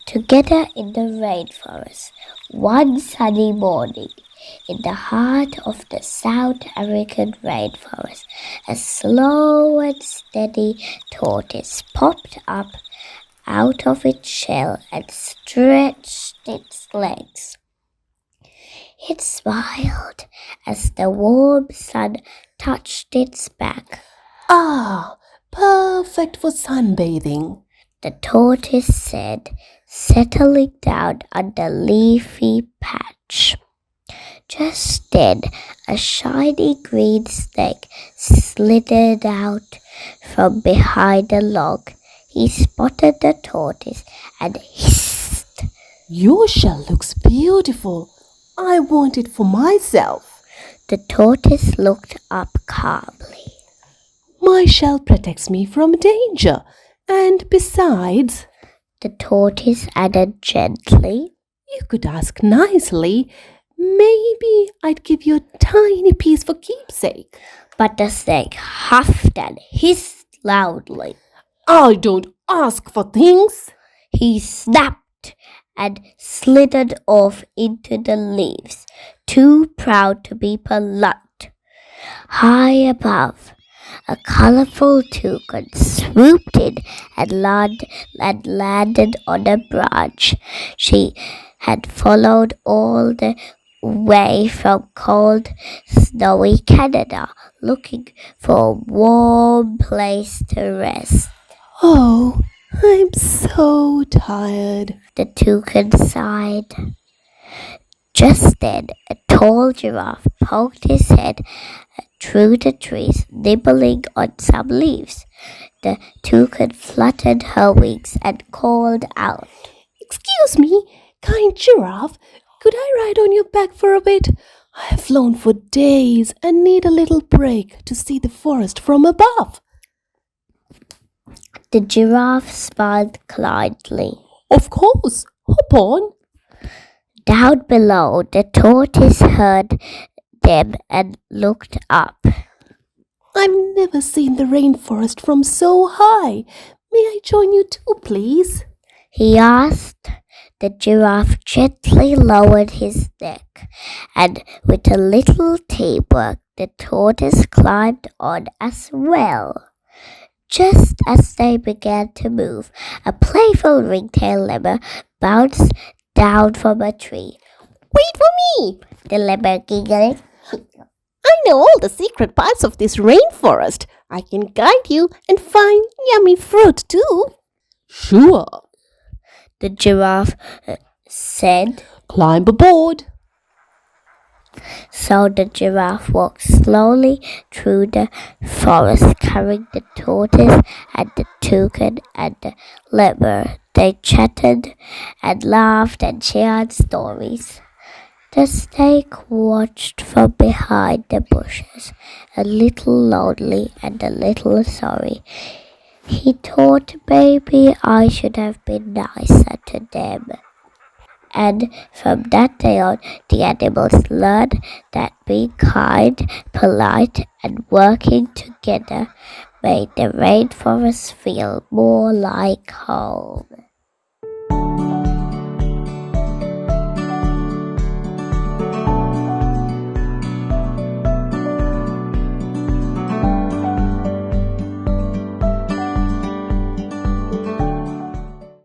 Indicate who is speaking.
Speaker 1: together in the rainforest. One sunny morning, in the heart of the South American rainforest, a slow and steady tortoise popped up out of its shell and stretched its legs. It smiled as the warm sun touched its back.
Speaker 2: Ah, perfect for sunbathing,
Speaker 1: the tortoise said, settling down on the leafy patch. Just then, a shiny green snake slithered out from behind a log. He spotted the tortoise and hissed.
Speaker 2: Your shell looks beautiful. I want it for myself.
Speaker 1: The tortoise looked up calmly.
Speaker 2: My shell protects me from danger. And besides,
Speaker 1: the tortoise added gently,
Speaker 2: you could ask nicely. Maybe I'd give you a tiny piece for keepsake.
Speaker 1: But the snake huffed and hissed loudly.
Speaker 2: I don't ask for things.
Speaker 1: He snapped and slithered off into the leaves, too proud to be polite. High above, a colorful toucan swooped in and landed on a branch. She had followed all the way from cold, snowy Canada, looking for a warm place to rest.
Speaker 2: Oh, I'm so tired,
Speaker 1: the toucan sighed. Just then, a tall giraffe poked his head through the trees, nibbling on some leaves. The toucan fluttered her wings and called out,
Speaker 2: Excuse me, kind giraffe, could I ride on your back for a bit? I have flown for days and need a little break to see the forest from above.
Speaker 1: The giraffe smiled kindly.
Speaker 2: Of course, hop on.
Speaker 1: Down below, the tortoise heard them and looked up.
Speaker 2: I've never seen the rainforest from so high. May I join you too, please?
Speaker 1: He asked. The giraffe gently lowered his neck, and with a little teamwork, the tortoise climbed on as well. Just as they began to move, a playful ringtail lemur bounced down from a tree.
Speaker 2: Wait for me,
Speaker 1: the lemur giggled.
Speaker 2: I know all the secret parts of this rainforest. I can guide you and find yummy fruit too. Sure,
Speaker 1: the giraffe said.
Speaker 2: Climb aboard.
Speaker 1: So the giraffe walked slowly through the forest, carrying the tortoise and the toucan and the lemur. They chatted and laughed and shared stories. The snake watched from behind the bushes, a little lonely and a little sorry. He thought maybe I should have been nicer to them. And from that day on, the animals learned that being kind, polite, and working together made the rainforest feel more like home.